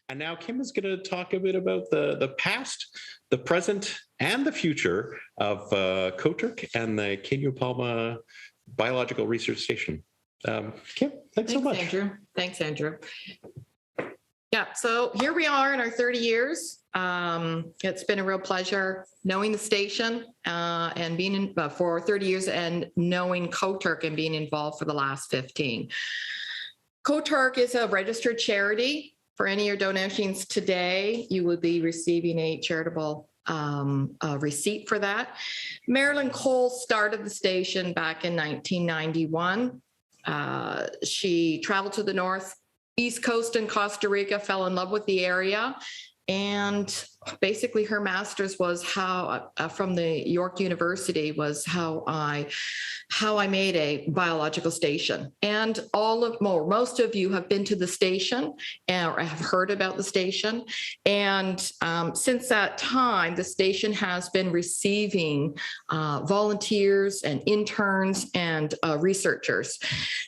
And now Kim is going to talk a bit about the past, the present, and the future of COTURC and the Kenya Palma Biological Research Station. Kim, thanks so much. Andrew. Thanks, Andrew. Yeah, so here we are in our 30 years. It's been a real pleasure knowing the station and being in for 30 years and knowing COTURC and being involved for the last 15. COTURC is a registered charity. For any of your donations today, you will be receiving a charitable receipt for that. Marilyn Cole started the station back in 1991. She traveled to the East Coast in Costa Rica, fell in love with the area, and basically her master's was how from the York University was how I made a biological station. And most of you have been to the station or have heard about the station. And since that time, the station has been receiving volunteers and interns and researchers.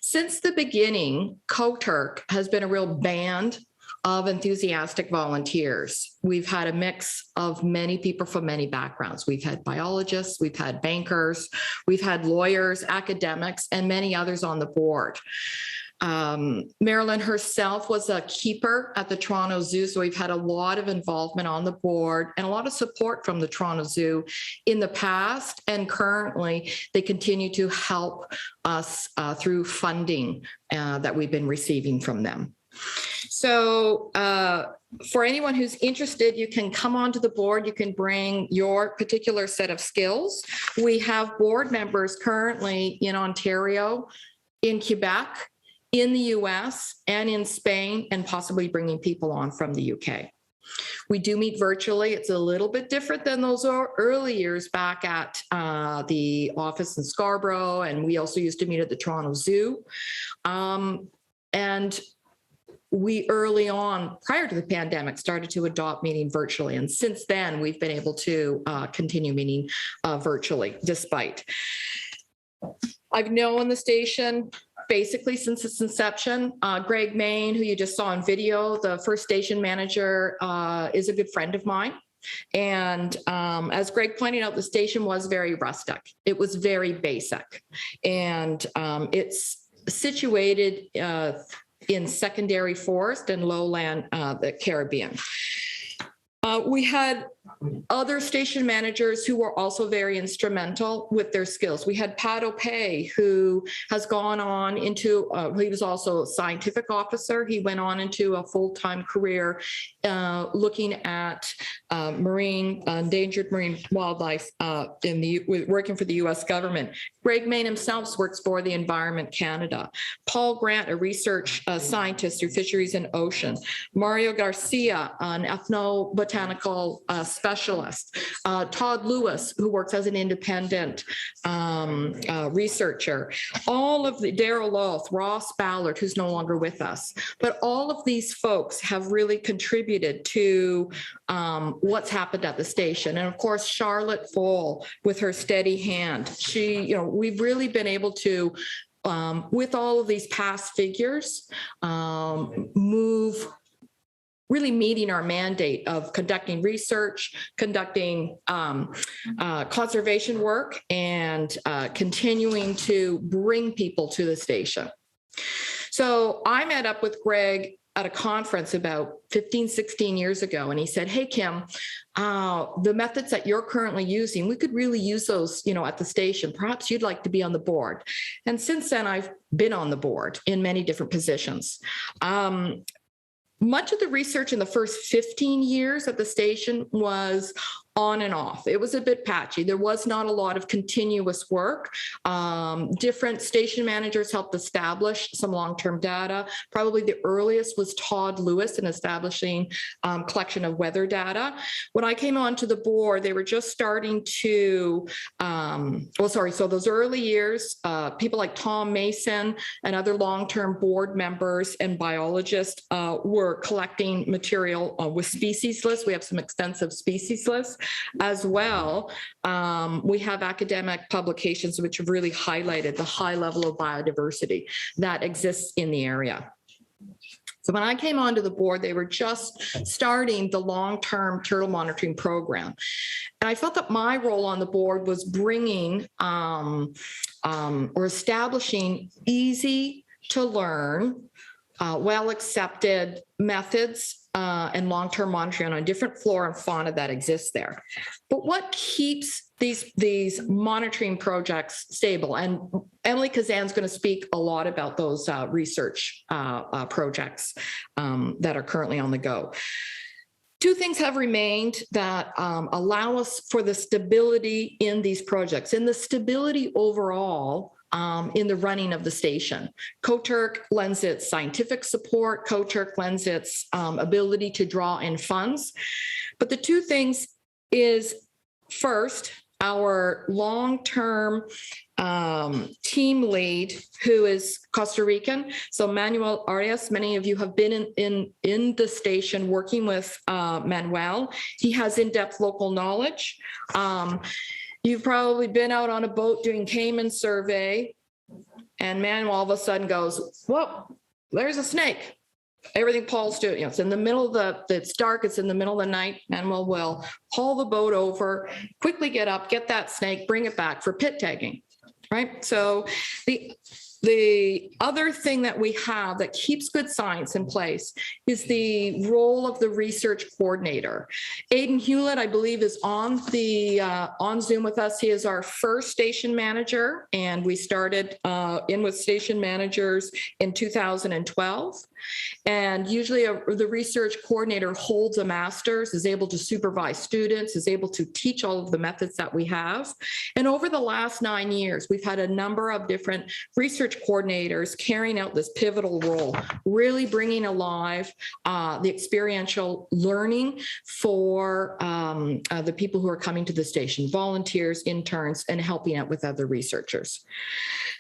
Since the beginning, COTURC has been a real band of enthusiastic volunteers. We've had a mix of many people from many backgrounds. We've had biologists, we've had bankers, we've had lawyers, academics, and many others on the board. Marilyn herself was a keeper at the Toronto Zoo, so we've had a lot of involvement on the board and a lot of support from the Toronto Zoo in the past, and currently they continue to help us through funding that we've been receiving from them. So for anyone who's interested, you can come onto the board. You can bring your particular set of skills. We have board members currently in Ontario, in Quebec, in the US, and in Spain, and possibly bringing people on from the UK. We do meet virtually. It's a little bit different than those early years back at the office in Scarborough, and we also used to meet at the Toronto Zoo. And we early on, prior to the pandemic, started to adopt meeting virtually. And since then, we've been able to continue meeting virtually, despite. I've known the station basically since its inception. Greg Main, who you just saw on video, the first station manager, is a good friend of mine. And as Greg pointed out, the station was very rustic. It was very basic. And it's situated in secondary forest and lowland, the Caribbean. We had other station managers who were also very instrumental with their skills. We had Pat O'Pay, who has gone on into, he was also a scientific officer. He went on into a full-time career looking at endangered marine wildlife working for the US government. Greg Main himself works for the Environment Canada. Paul Grant, a research scientist through Fisheries and Ocean. Mario Garcia, an ethnobotanical specialist. Todd Lewis, who works as an independent researcher. All of the Daryl Loth, Ross Ballard, who's no longer with us. But all of these folks have really contributed to what's happened at the station. And of course, Charlotte Foll with her steady hand. We've really been able to, with all of these past figures, really meeting our mandate of conducting research, conducting conservation work, and continuing to bring people to the station. So I met up with Greg at a conference about 15, 16 years ago, and he said, hey, Kim, the methods that you're currently using, we could really use those, at the station. Perhaps you'd like to be on the board. And since then, I've been on the board in many different positions. Much of the research in the first 15 years at the station was on and off. It was a bit patchy. There was not a lot of continuous work. Different station managers helped establish some long-term data. Probably the earliest was Todd Lewis in establishing collection of weather data. When I came onto the board, they were just starting to, so those early years, people like Tom Mason and other long-term board members and biologists were collecting material with species lists. We have some extensive species lists. As well, we have academic publications which have really highlighted the high level of biodiversity that exists in the area. So when I came onto the board, they were just starting the long-term turtle monitoring program. And I felt that my role on the board was bringing or establishing easy to learn, well-accepted methods and long-term monitoring on different flora and fauna that exist there. But what keeps these monitoring projects stable? And Emily Kazan's going to speak a lot about those research projects that are currently on the go. Two things have remained that allow us for the stability in these projects and the stability overall in the running of the station. COTURC lends its scientific support. COTURC lends its ability to draw in funds. But the two things is, first, our long-term team lead, who is Costa Rican. So Manuel Arias, many of you have been in the station working with Manuel. He has in-depth local knowledge. You've probably been out on a boat doing Cayman survey, and Manuel all of a sudden goes, whoa, there's a snake. Everything Paul's doing, it's in the middle of it's dark, it's in the middle of the night. Manuel will haul the boat over, quickly get up, get that snake, bring it back for pit tagging, right? So the other thing that we have that keeps good science in place is the role of the research coordinator. Aidan Hewlett, I believe, is on Zoom with us. He is our first station manager, and we started in with station managers in 2012. And usually the research coordinator holds a master's, is able to supervise students, is able to teach all of the methods that we have. And over the last 9 years, we've had a number of different research coordinators carrying out this pivotal role, really bringing alive the experiential learning for the people who are coming to the station, volunteers, interns, and helping out with other researchers.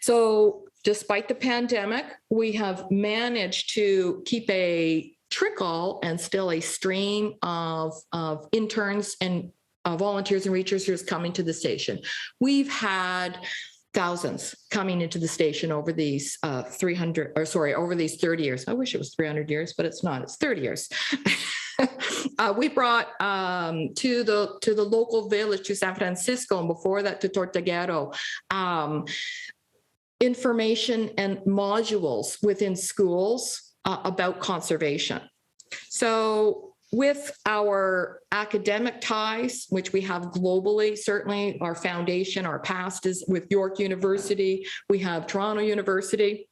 So despite the pandemic, we have managed to keep a trickle and still a stream of interns and volunteers and researchers coming to the station. We've had thousands coming into the station over these over these 30 years. I wish it was 300 years, but it's not. It's 30 years. We brought to the local village, to San Francisco, and before that to Tortuguero, information and modules within schools about conservation. So with our academic ties, which we have globally, certainly our foundation, our past is with York University, we have Toronto University.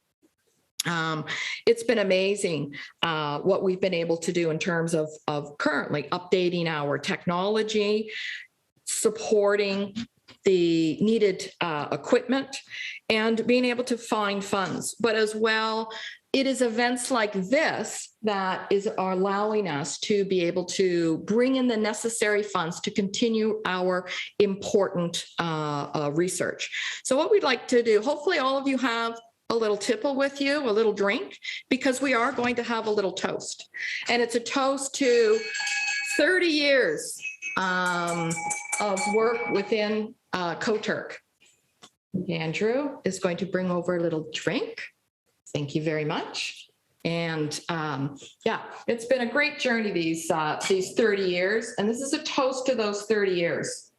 It's been amazing what we've been able to do in terms of currently updating our technology, supporting the needed equipment, and being able to find funds. But as well, it is events like this that are allowing us to be able to bring in the necessary funds to continue our important research. So what we'd like to do, hopefully all of you have a little tipple with you, a little drink, because we are going to have a little toast. And it's a toast to 30 years of work within COTURC. Andrew is going to bring over a little drink. Thank you very much. And yeah, it's been a great journey these 30 years. And this is a toast to those 30 years.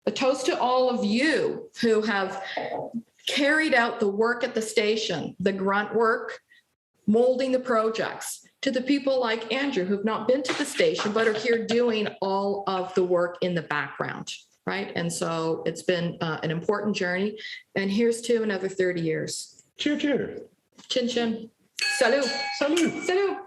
A toast to all of you who have carried out the work at the station, the grunt work, molding the projects, to the people like Andrew who've not been to the station but are here doing all of the work in the background, right? And so it's been an important journey. And here's to another 30 years. Cheer, cheer. Chin chin. Salut. Salut. Salut.